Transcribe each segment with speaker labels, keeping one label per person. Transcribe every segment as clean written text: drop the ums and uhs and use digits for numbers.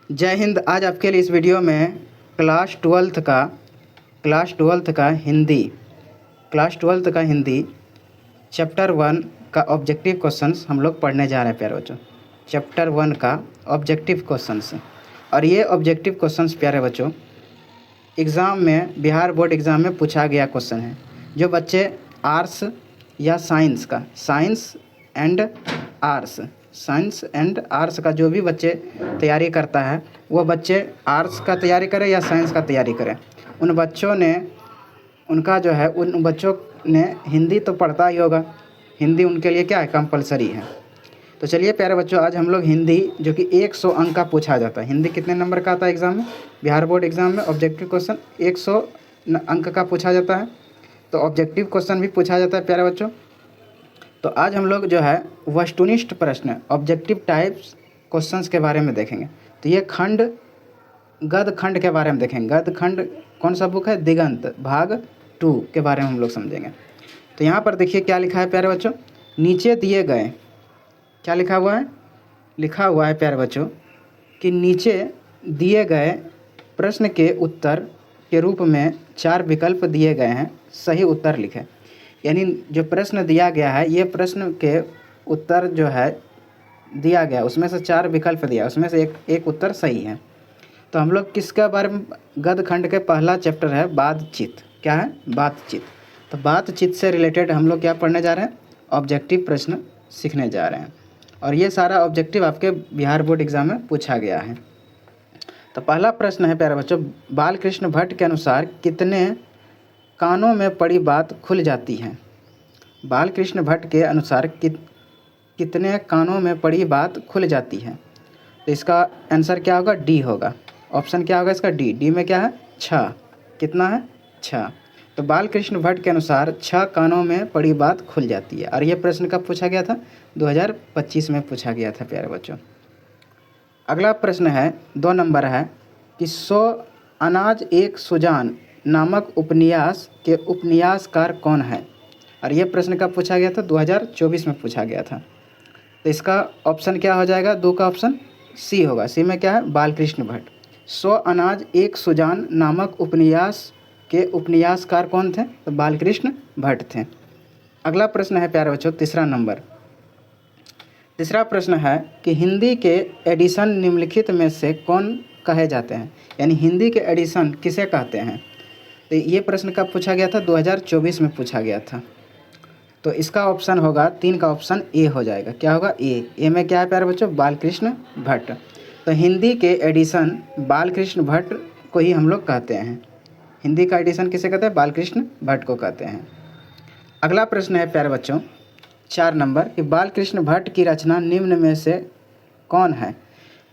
Speaker 1: जय हिंद। आज आपके लिए इस वीडियो में क्लास ट्वेल्थ का हिंदी चैप्टर 1 का ऑब्जेक्टिव क्वेश्चंस हम लोग पढ़ने जा रहे हैं प्यारे बच्चों। चैप्टर 1 का ऑब्जेक्टिव क्वेश्चंस, और ये ऑब्जेक्टिव क्वेश्चंस प्यारे बच्चों एग्ज़ाम में, बिहार बोर्ड एग्ज़ाम में पूछा गया क्वेश्चन है। जो बच्चे आर्ट्स या साइंस एंड आर्ट्स का जो भी बच्चे तैयारी करता है, वो बच्चे आर्ट्स का तैयारी करें या साइंस का तैयारी करें, उन बच्चों ने हिंदी तो पढ़ता ही होगा। हिंदी उनके लिए क्या है, कंपलसरी है। तो चलिए प्यारे बच्चों, आज हम लोग हिंदी, जो कि 100 अंक का पूछा जाता है। हिंदी कितने नंबर का आता है एग्ज़ाम में? बिहार बोर्ड एग्ज़ाम में ऑब्जेक्टिव क्वेश्चन 100 अंक का पूछा जाता है। तो ऑब्जेक्टिव क्वेश्चन भी पूछा जाता है प्यारे बच्चों। तो आज हम लोग जो है वस्तुनिष्ठ प्रश्न, ऑब्जेक्टिव टाइप्स क्वेश्चंस के बारे में देखेंगे। तो ये गद्य खंड के बारे में देखेंगे। गद्य खंड कौन सा बुक है? दिगंत भाग 2 के बारे में हम लोग समझेंगे। तो यहाँ पर देखिए क्या लिखा है प्यारे बच्चों, नीचे दिए गए, क्या लिखा हुआ है प्यारे बच्चों कि नीचे दिए गए प्रश्न के उत्तर के रूप में 4 विकल्प दिए गए हैं, सही उत्तर लिखें। यानी जो प्रश्न दिया गया है, ये प्रश्न के उत्तर जो है दिया गया, उसमें से 4 विकल्प दिया, उसमें से एक उत्तर सही है। तो हम लोग किसके बारे में? गद्य खंड के पहला चैप्टर है बातचीत। क्या है? बातचीत। तो बातचीत से रिलेटेड हम लोग क्या पढ़ने जा रहे हैं? ऑब्जेक्टिव प्रश्न सीखने जा रहे हैं। और ये सारा ऑब्जेक्टिव आपके बिहार बोर्ड एग्ज़ाम में पूछा गया है। तो पहला प्रश्न है प्यारे बच्चों, बालकृष्ण भट्ट के अनुसार कितने कानों में पड़ी बात खुल जाती है? बालकृष्ण भट्ट के अनुसार कितने कानों में पड़ी बात खुल जाती है? तो इसका आंसर क्या होगा? डी होगा। ऑप्शन क्या होगा इसका? डी में क्या है? 6। कितना है? 6। तो बालकृष्ण भट्ट के अनुसार 6 कानों में पड़ी बात खुल जाती है। और ये प्रश्न कब पूछा गया था? 2025 में पूछा गया था प्यारे बच्चों। अगला प्रश्न है, 2 नंबर है कि 100 अनाज एक सुजान नामक उपन्यास के उपन्यासकार कौन है? और ये प्रश्न कब पूछा गया था? 2024 में पूछा गया था। तो इसका ऑप्शन क्या हो जाएगा? 2 का ऑप्शन सी होगा। सी में क्या है? बालकृष्ण भट्ट। 100 अनाज एक सुजान नामक उपन्यास के उपन्यासकार कौन थे? तो बालकृष्ण भट्ट थे। अगला प्रश्न है प्यारे बच्चों, तीसरा प्रश्न है कि हिंदी के एडिशन निम्नलिखित में से कौन कहे जाते हैं? यानी हिंदी के एडिशन किसे कहते हैं? तो ये प्रश्न कब पूछा गया था? 2024 में पूछा गया था। तो इसका ऑप्शन होगा 3 का ऑप्शन ए हो जाएगा। क्या होगा? ए में क्या है प्यारे बच्चों? बालकृष्ण भट्ट। तो हिंदी के एडिशन बालकृष्ण भट्ट को ही हम लोग कहते हैं। हिंदी का एडिशन किसे कहते हैं? बालकृष्ण भट्ट को कहते हैं। अगला प्रश्न है प्यारे बच्चों 4 नंबर कि बालकृष्ण भट्ट की रचना निम्न में से कौन है?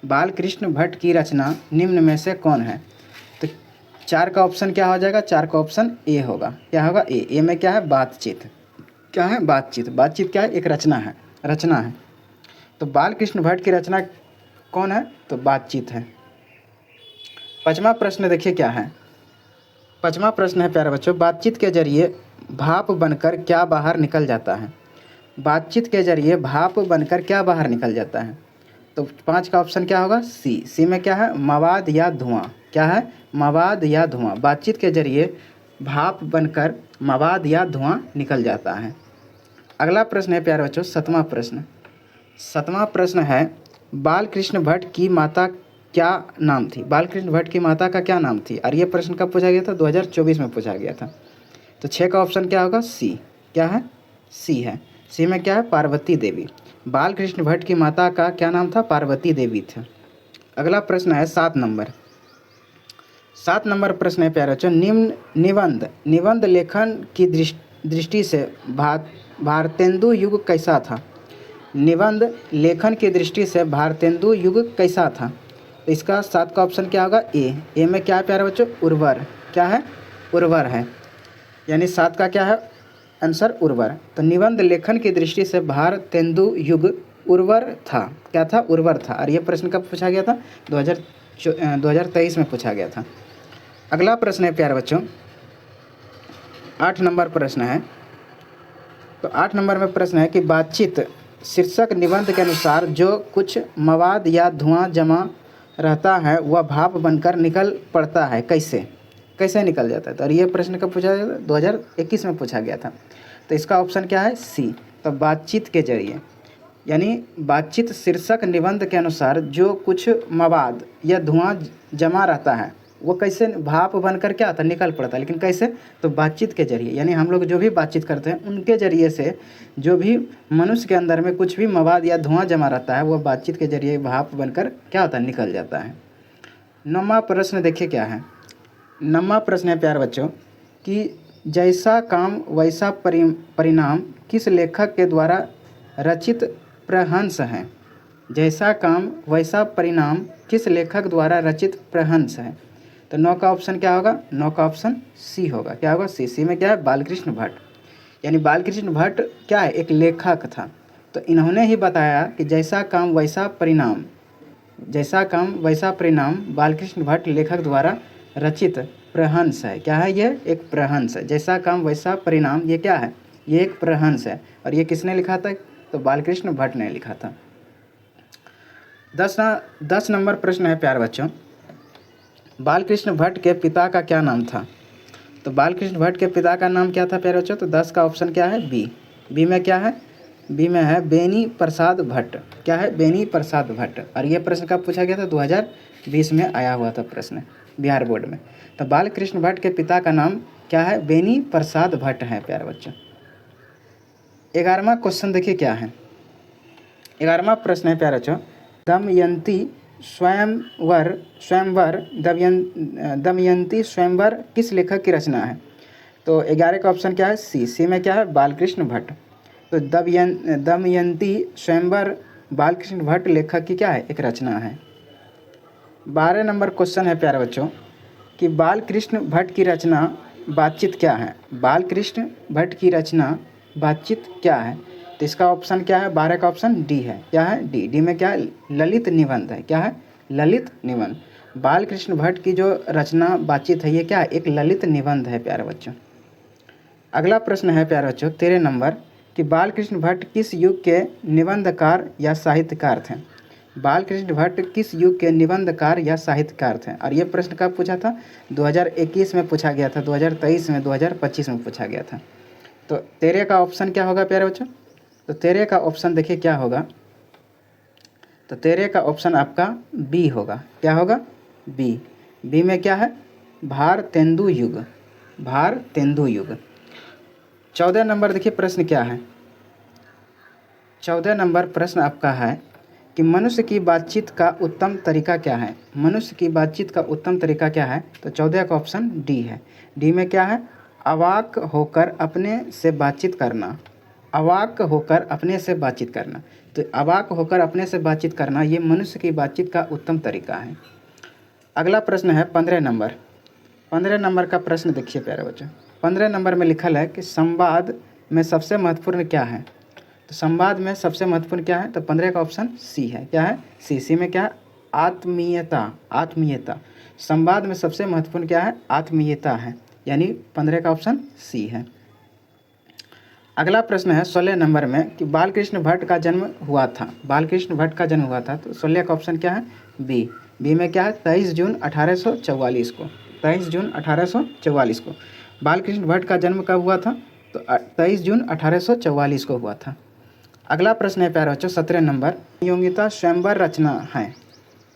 Speaker 1: बालकृष्ण भट्ट की रचना निम्न में से कौन है? तो 4 का ऑप्शन क्या हो जाएगा? 4 का ऑप्शन ए होगा। क्या होगा? ए में क्या है? बातचीत। क्या है? बातचीत क्या है? एक रचना है। तो बालकृष्ण भट्ट की रचना कौन है? तो बातचीत है। 5वां प्रश्न देखिए क्या है। 5वां प्रश्न है प्यारे बच्चों, बातचीत के जरिए भाप बनकर क्या बाहर निकल जाता है? बातचीत के जरिए भाप बनकर क्या बाहर निकल जाता है? तो 5 का ऑप्शन क्या होगा? सी में क्या है? मवाद या धुआं। क्या है? मवाद या धुआं। बातचीत के जरिए भाप बनकर मवाद या धुआं निकल जाता है। अगला प्रश्न है प्यारे बच्चों 7वां प्रश्न है, बालकृष्ण भट्ट की माता क्या नाम थी? बालकृष्ण भट्ट की माता का क्या नाम थी? और ये प्रश्न कब पूछा गया था? 2024 में पूछा गया था। तो 6 का ऑप्शन क्या होगा? सी। क्या है? सी है। सी में क्या है? पार्वती देवी। बालकृष्ण भट्ट की माता का क्या नाम था? पार्वती देवी था। अगला प्रश्न है 7 नंबर प्रश्न है प्यारे बच्चों, निबंध लेखन की दृष्टि से भारतेंदु युग कैसा था? निबंध लेखन की दृष्टि से भारतेंदु युग कैसा था? तो इसका 7 का ऑप्शन क्या होगा? ए में क्या है प्यारे बच्चों? उर्वर। क्या है? उर्वर है। यानी 7 का क्या है आंसर? उर्वर। तो निबंध लेखन की दृष्टि से भारतेंदु युग उर्वर था। क्या था? उर्वर था। और ये प्रश्न कब पूछा गया था? 2023 में पूछा गया था। अगला प्रश्न है प्यारे बच्चों 8 नंबर प्रश्न है। तो 8 नंबर में प्रश्न है कि बातचीत शीर्षक निबंध के अनुसार जो कुछ मवाद या धुआं जमा रहता है वह भाप बनकर निकल पड़ता है, कैसे कैसे निकल जाता है। तो और ये प्रश्न कब पूछा गया था? 2021 में पूछा गया था। तो इसका ऑप्शन क्या है? सी। तो बातचीत के जरिए, यानी बातचीत शीर्षक निबंध के अनुसार जो कुछ मवाद या धुआं जमा रहता है वो कैसे भाप बनकर क्या आता है? निकल पड़ता है। लेकिन कैसे? तो बातचीत के जरिए, यानी हम लोग जो भी बातचीत करते हैं उनके जरिए से जो भी मनुष्य के अंदर में कुछ भी मवाद या धुआं जमा रहता है वह बातचीत के जरिए भाप बनकर क्या होता है? निकल जाता है। 9वां प्रश्न देखिए क्या है। 9वां प्रश्न है प्यारे बच्चों कि जैसा काम वैसा परिणाम किस लेखक के द्वारा रचित प्रहंस है। जैसा काम वैसा परिणाम किस लेखक द्वारा रचित प्रहंस है। तो 9 का ऑप्शन क्या होगा? 9 का ऑप्शन सी होगा। क्या होगा? सी। सी में क्या है? बालकृष्ण भट्ट। यानी बालकृष्ण भट्ट क्या है? एक लेखक था। तो इन्होंने ही बताया कि जैसा काम वैसा परिणाम, जैसा काम वैसा परिणाम बालकृष्ण भट्ट लेखक द्वारा रचित प्रहंस है। क्या है? ये एक प्रहंस है। जैसा काम वैसा परिणाम, ये क्या है? ये एक प्रहंस है। और ये किसने लिखा था? तो बालकृष्ण भट्ट ने लिखा था। 10 नंबर प्रश्न है प्यारे बच्चों, बालकृष्ण भट्ट के पिता का क्या नाम था। तो बालकृष्ण भट्ट के पिता का नाम क्या था प्यारे बच्चों? तो 10 का ऑप्शन क्या है? बी। बी में क्या है? बी में है बेनी प्रसाद भट्ट। क्या है? बेनी प्रसाद भट्ट। और ये प्रश्न कब पूछा गया था? 2020 में आया हुआ था प्रश्न बिहार बोर्ड में। तो बालकृष्ण भट्ट के पिता का नाम क्या है? बेनी प्रसाद भट्ट है प्यारे बच्चों। 11वां क्वेश्चन देखिए क्या है। 11वां प्रश्न है प्यारे बच्चों, दमयंती स्वयंवर दमयंती स्वयंवर किस लेखक की रचना है। तो 11 का ऑप्शन क्या है? सी। सी में क्या है? बालकृष्ण भट्ट। तो दमयंती स्वयंवर बालकृष्ण भट्ट लेखक की क्या है? एक रचना है। 12 नंबर क्वेश्चन है प्यारे बच्चों कि बालकृष्ण भट्ट की रचना बातचीत क्या है। बालकृष्ण भट्ट की रचना बातचीत क्या है। तो इसका ऑप्शन क्या है? 12 का ऑप्शन डी है। क्या है? डी। डी में क्या है? ललित निबंध है। क्या है? ललित निबंध। बालकृष्ण भट्ट की जो रचना बातचीत है ये क्या है? एक ललित निबंध है प्यारे बच्चों। अगला प्रश्न है प्यारे बच्चों 13 नंबर कि बालकृष्ण भट्ट किस युग के निबंधकार या साहित्यकार थे। बालकृष्ण भट्ट किस युग के निबंधकार या साहित्यकार थे। और ये प्रश्न कब पूछा था? 2021 में पूछा गया था, 2023 में, 2025 में पूछा गया था। तो 13 का ऑप्शन क्या होगा प्यारे बच्चों? तो 13 का ऑप्शन देखिए क्या होगा। तो 13 का ऑप्शन आपका बी होगा। क्या होगा? बी। बी में क्या है? भारतेंदु युग। भारतेंदु युग। 14 नंबर देखिए प्रश्न क्या है। 14 नंबर प्रश्न आपका है कि मनुष्य की बातचीत का उत्तम तरीका क्या है। मनुष्य की बातचीत का उत्तम तरीका क्या है। तो 14 का ऑप्शन डी है। डी में क्या है? अवाक होकर अपने से बातचीत करना। अवाक होकर अपने से बातचीत करना। तो अवाक होकर अपने से बातचीत करना ये मनुष्य की बातचीत का उत्तम तरीका है। अगला प्रश्न है 15 नंबर। 15 नंबर का प्रश्न देखिए प्यारे बच्चों। 15 नंबर में लिखल है कि संवाद में सबसे महत्वपूर्ण क्या है। तो संवाद में सबसे महत्वपूर्ण क्या है। तो 15 का ऑप्शन सी है। क्या है? सी। सी में क्या है? आत्मीयता। आत्मीयता। संवाद में सबसे महत्वपूर्ण क्या है? आत्मीयता है। यानी 15 का ऑप्शन सी है। अगला प्रश्न है 16 नंबर में कि बालकृष्ण भट्ट का जन्म हुआ था। बालकृष्ण भट्ट का जन्म हुआ था। तो 16 का ऑप्शन क्या है? बी। बी में क्या है? 23 जून 1844 को। 23 जून 1844 को बालकृष्ण भट्ट का जन्म कब हुआ था। तो 23 जून 1844 को हुआ था। अगला प्रश्न है प्यारे बच्चों 17 नंबर, संयोगिता स्वयंवर रचना है।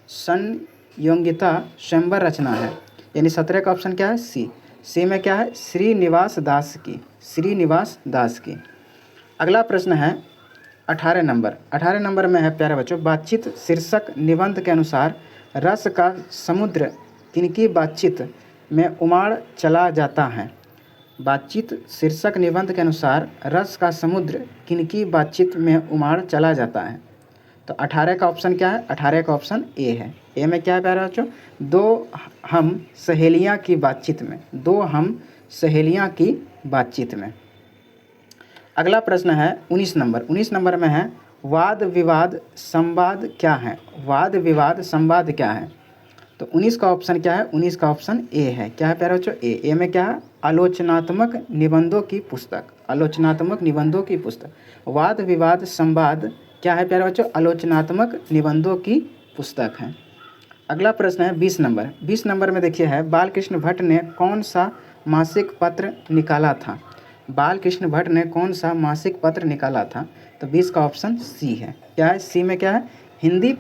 Speaker 1: संयोगिता स्वयंवर रचना है। यानी 17 का ऑप्शन क्या है? सी। सी में क्या है? श्रीनिवास दास की। श्रीनिवास दास की। अगला प्रश्न है 18 नंबर। 18 नंबर में है प्यारे बच्चों, बातचीत शीर्षक निबंध के अनुसार रस का समुद्र किनकी बातचीत में उमाड़ चला जाता है। बातचीत शीर्षक निबंध के अनुसार रस का समुद्र किनकी बातचीत में उमाड़ चला जाता है। तो 18 का ऑप्शन क्या है? 18 का ऑप्शन ए है। ए में क्या है प्यारे बच्चों? दो हम सहेलियां की बातचीत में। दो हम सहेलियां की बातचीत में। अगला प्रश्न है 19 नंबर। 19 नंबर में है वाद विवाद संवाद क्या है। वाद विवाद संवाद क्या है। तो 19 का ऑप्शन क्या है? 19 का ऑप्शन ए है। क्या है प्यारे बच्चों? ए। ए में क्या है? आलोचनात्मक निबंधों की पुस्तक। आलोचनात्मक निबंधों की पुस्तक। वाद विवाद संवाद क्या है प्यारे बच्चों? आलोचनात्मक निबंधों की पुस्तक है। अगला प्रश्न है 20 नंबर। 20 नंबर में देखिए है, बालकृष्ण भट्ट ने कौन सा मासिक पत्र निकाला था? बालकृष्ण भट्ट ने कौन सा मासिक पत्र निकाला था? तो 20 का ऑप्शन सी है। क्या है सी में? क्या है? हिंदी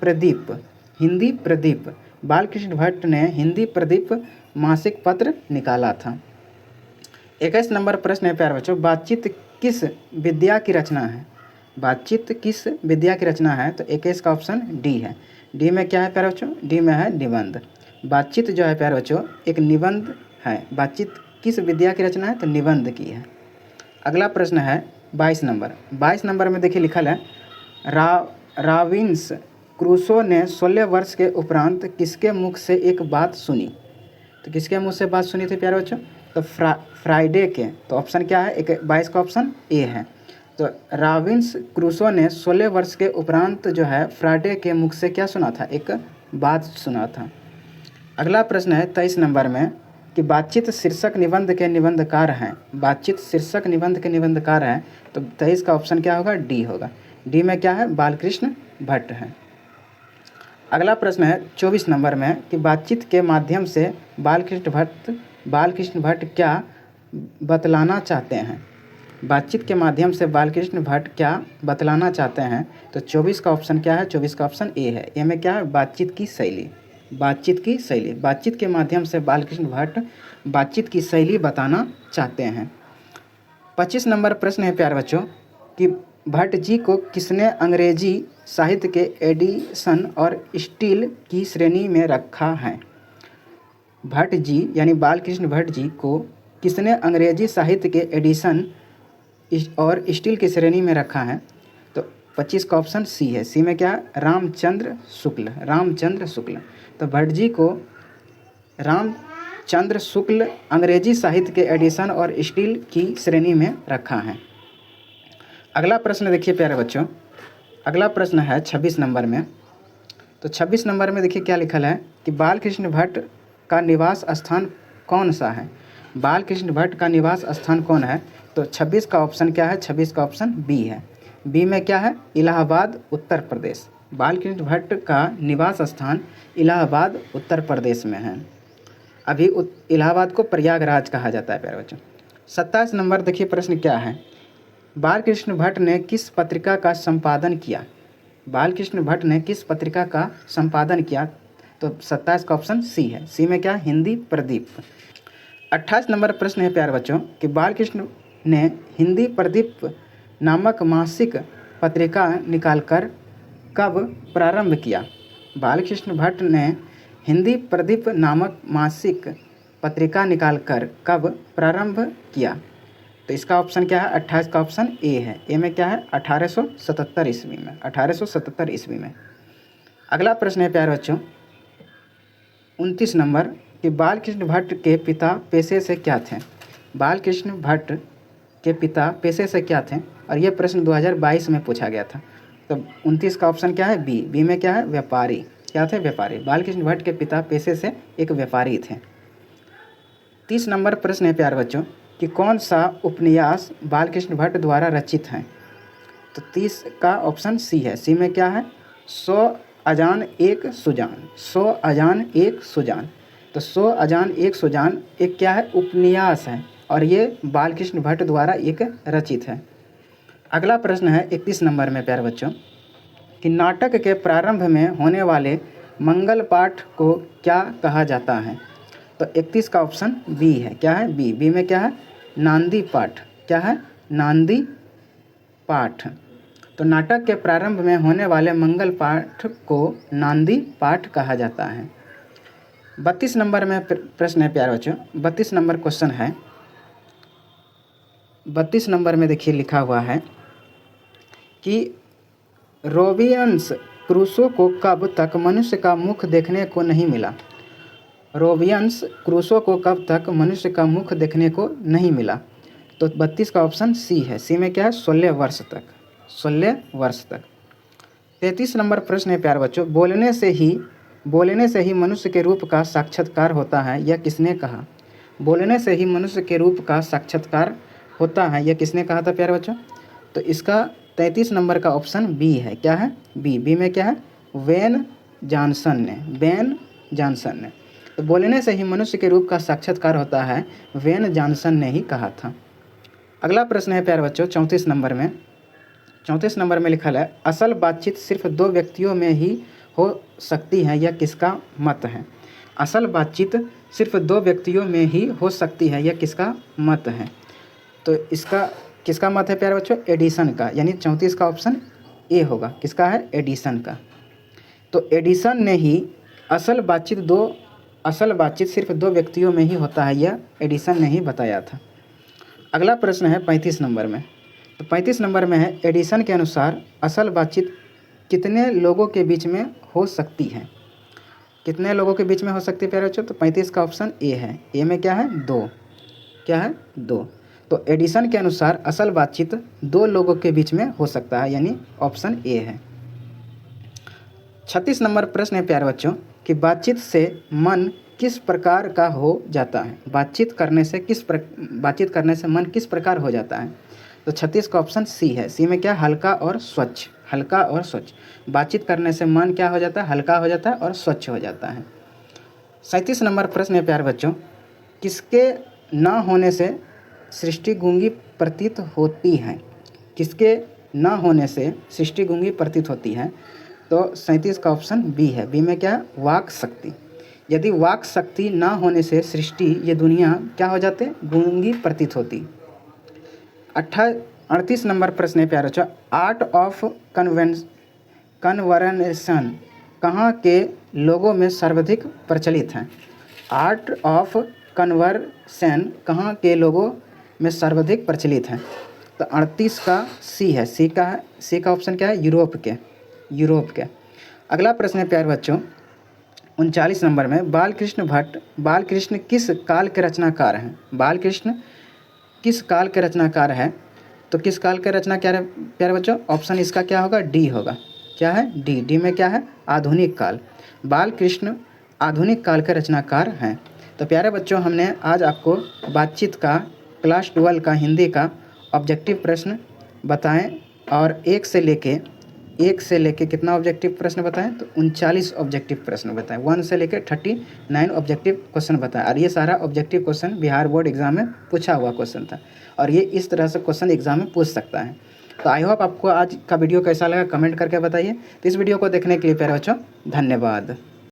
Speaker 1: प्रदीप। हिंदी प्रदीप। बालकृष्ण भट्ट ने हिंदी प्रदीप मासिक पत्र निकाला था। 21 नंबर प्रश्न है प्यारे बच्चों, बातचीत किस विद्या की रचना है? बातचीत किस विद्या की रचना है? तो 21 का ऑप्शन डी है। डी में क्या है प्यारे बच्चों? डी में है निबंध। बातचीत जो है प्यारे बच्चों एक निबंध है। बातचीत किस विद्या की रचना है? तो निबंध की है। अगला प्रश्न है 22 नंबर। 22 नंबर में देखिए लिखल है, रॉबिन्स क्रूसो ने 16 वर्ष के उपरांत किसके मुख से एक बात सुनी? तो किसके मुँह से बात सुनी थी प्यारे बच्चों? तो फ्राइडे के। तो ऑप्शन क्या है? 22 का ऑप्शन ए है। तो रॉबिन्स क्रूसो ने 16 वर्ष के उपरांत जो है फ्राइडे के मुख से क्या सुना था? एक बात सुना था। अगला प्रश्न है 23 नंबर में कि बातचीत शीर्षक निबंध के निबंधकार हैं। बातचीत शीर्षक निबंध के निबंधकार हैं। तो 23 का ऑप्शन क्या होगा? डी होगा। डी में क्या है? बालकृष्ण भट्ट है। अगला प्रश्न है 24 नंबर में कि बातचीत के माध्यम से बालकृष्ण भट्ट क्या बतलाना चाहते हैं? बातचीत के माध्यम से बालकृष्ण भट्ट क्या बतलाना चाहते हैं? तो 24 का ऑप्शन क्या है? 24 का ऑप्शन ए है। ए में क्या है? बातचीत की शैली। बातचीत की शैली। बातचीत के माध्यम से बालकृष्ण भट्ट बातचीत की शैली बताना चाहते हैं। 25 नंबर प्रश्न है प्यारे बच्चों कि भट्ट जी को किसने अंग्रेजी साहित्य के एडिशन और स्टील की श्रेणी में रखा है? भट्ट जी यानी बालकृष्ण भट्ट जी को किसने अंग्रेजी साहित्य के एडिशन और स्टील की श्रेणी में रखा है? तो 25 का ऑप्शन सी है। सी में क्या है? रामचंद्र शुक्ल। रामचंद्र शुक्ल। तो भट्ट जी को रामचंद्र शुक्ल अंग्रेजी साहित्य के एडिशन और स्टील की श्रेणी में रखा है। अगला प्रश्न देखिए प्यारे बच्चों, अगला प्रश्न है 26 नंबर में। तो 26 नंबर में देखिए क्या लिखल है कि बालकृष्ण भट्ट का निवास स्थान कौन सा है? बालकृष्ण भट्ट का निवास स्थान कौन है? तो 26 का ऑप्शन क्या है? 26 का ऑप्शन बी है। बी में क्या है? इलाहाबाद उत्तर प्रदेश। बालकृष्ण भट्ट का निवास स्थान इलाहाबाद उत्तर प्रदेश में है। अभी इलाहाबाद को प्रयागराज कहा जाता है प्यारे बच्चों। 27 नंबर देखिए प्रश्न क्या है, बालकृष्ण भट्ट ने किस पत्रिका का संपादन किया? बालकृष्ण भट्ट ने किस पत्रिका का संपादन किया? तो 27 का ऑप्शन सी है। सी में क्या? हिंदी प्रदीप। 28 नंबर प्रश्न है प्यारे बच्चों कि बालकृष्ण ने हिंदी प्रदीप नामक मासिक पत्रिका निकालकर कब प्रारंभ किया? बालकृष्ण भट्ट ने हिंदी प्रदीप नामक मासिक पत्रिका निकालकर कब प्रारंभ किया? तो इसका ऑप्शन क्या है? 28 का ऑप्शन ए है। ए में क्या है? 1877 ईस्वी में। 1877 ईस्वी में। अगला प्रश्न है प्यारे बच्चों 29 नंबर कि बालकृष्ण भट्ट के पिता पेशे से क्या थे? बालकृष्ण भट्ट के पिता पेशे से क्या थे? और ये प्रश्न 2022 में पूछा गया था। तो 29 का ऑप्शन क्या है? बी। बी में क्या है? व्यापारी। क्या थे? व्यापारी। बालकृष्ण भट्ट के पिता पेशे से एक व्यापारी थे। 30 नंबर प्रश्न है प्यारे बच्चों कि कौन सा उपन्यास बालकृष्ण भट्ट द्वारा रचित है? तो 30 का ऑप्शन सी है। सी में क्या है? 100 अजान एक सुजान। 100 अजान एक सुजान। तो 100 अजान एक सुजान एक क्या है? उपन्यास है और ये बालकृष्ण भट्ट द्वारा एक रचित है। अगला प्रश्न है 31 नंबर में प्यारे बच्चों कि नाटक के प्रारंभ में होने वाले मंगल पाठ को क्या कहा जाता है? तो 31 का ऑप्शन बी है। क्या है? बी। बी में क्या है? नांदी पाठ। क्या है? नांदी पाठ। तो नाटक के प्रारंभ में होने वाले मंगल पाठ को नांदी पाठ कहा जाता है। 32 नंबर में प्रश्न है प्यारे बच्चों। 32 नंबर क्वेश्चन है। 32 नंबर में देखिए लिखा हुआ है कि रॉबिन्स क्रूसो को कब तक मनुष्य का मुख देखने को नहीं मिला? रॉबिन्स क्रूसो को कब तक मनुष्य का मुख देखने को नहीं मिला? तो 32 का ऑप्शन सी है। सी में क्या है? 16 वर्ष तक। 16 वर्ष तक। 33 नंबर प्रश्न है प्यारे बच्चों, बोलने से ही मनुष्य के रूप का साक्षात्कार होता है, यह किसने कहा? बोलने से ही मनुष्य के रूप का साक्षात्कार होता है, यह किसने कहा था प्यारे बच्चों? तो इसका 33 नंबर का ऑप्शन बी है। क्या है? बी। बी में क्या है? वेन जॉनसन ने, बेन जॉनसन ने। तो बोलने से ही मनुष्य के रूप का साक्षात्कार होता है, वेन जॉनसन ने ही कहा था। अगला प्रश्न है प्यारे बच्चों 34 नंबर में। 34 नंबर में लिखा है, असल बातचीत सिर्फ दो व्यक्तियों में ही हो सकती है, यह किसका मत है? असल बातचीत सिर्फ दो व्यक्तियों में ही हो सकती है, यह किसका मत है? तो इसका किसका मत है प्यारे बच्चों? एडिसन का, यानी 34 का ऑप्शन ए होगा। किसका है? एडिसन का। तो एडिसन ने ही असल बातचीत सिर्फ दो व्यक्तियों में ही होता है, यह एडिसन ने ही बताया था। अगला प्रश्न है 35 नंबर में। तो 35 नंबर में है, एडिसन के अनुसार असल बातचीत कितने लोगों के बीच में हो सकती है? कितने लोगों के बीच में हो सकती है प्यारे बच्चों? तो 35 का ऑप्शन ए है। ए में क्या है? 2। क्या है? 2। तो एडिसन के अनुसार असल बातचीत 2 लोगों के बीच में हो सकता है, यानी ऑप्शन ए है। 36 नंबर प्रश्न है प्यारे बच्चों कि बातचीत से मन किस प्रकार का हो जाता है? बातचीत करने से मन किस प्रकार हो जाता है? तो 36 का ऑप्शन सी है। सी में क्या? हल्का और स्वच्छ। हल्का और स्वच्छ। बातचीत करने से मन क्या हो जाता है? हल्का हो जाता है और स्वच्छ हो जाता है। 37 नंबर प्रश्न है प्यारे बच्चों, किसके ना होने से सृष्टि गूंगी प्रतीत होती है? किसके ना होने से सृष्टि गूंगी प्रतीत होती है? तो 37 का ऑप्शन बी है। बी में क्या है? वाक शक्ति। यदि वाक शक्ति ना होने से सृष्टि, ये दुनिया क्या हो जाते? गूंगी प्रतीत होती। 38 नंबर प्रश्न है प्यारे बच्चों, आर्ट ऑफ कन्वर्सेशन कहाँ के लोगों में सर्वाधिक प्रचलित है? आर्ट ऑफ कन्वर्सेशन कहाँ के लोगों में सर्वाधिक प्रचलित है? तो 38 का सी है। सी का ऑप्शन क्या है? यूरोप के। अगला प्रश्न है प्यारे बच्चों 39 नंबर में, बालकृष्ण किस काल के रचनाकार हैं? बालकृष्ण किस काल के रचनाकार है? तो किस काल के रचनाकार है प्यारे बच्चों? ऑप्शन इसका क्या होगा? डी होगा। क्या है? डी। डी में क्या है? आधुनिक काल। बालकृष्ण आधुनिक काल के रचनाकार हैं। तो प्यारे बच्चों, हमने आज आपको बातचीत का क्लास 12 का हिंदी का ऑब्जेक्टिव प्रश्न बताएं और एक से लेके कितना ऑब्जेक्टिव प्रश्न बताएं? तो 39 ऑब्जेक्टिव प्रश्न बताएं। 1 से लेकर 39 ऑब्जेक्टिव क्वेश्चन बताएं। और ये सारा objective question Bihar board exam में पूछा हुआ क्वेश्चन था, और ये इस तरह से क्वेश्चन एग्जाम में पूछ सकता है। तो आई होप आपको आज का वीडियो कैसा लगा, कमेंट करके बताइए। तो इस वीडियो को देखने के लिए प्यारे बच्चों धन्यवाद।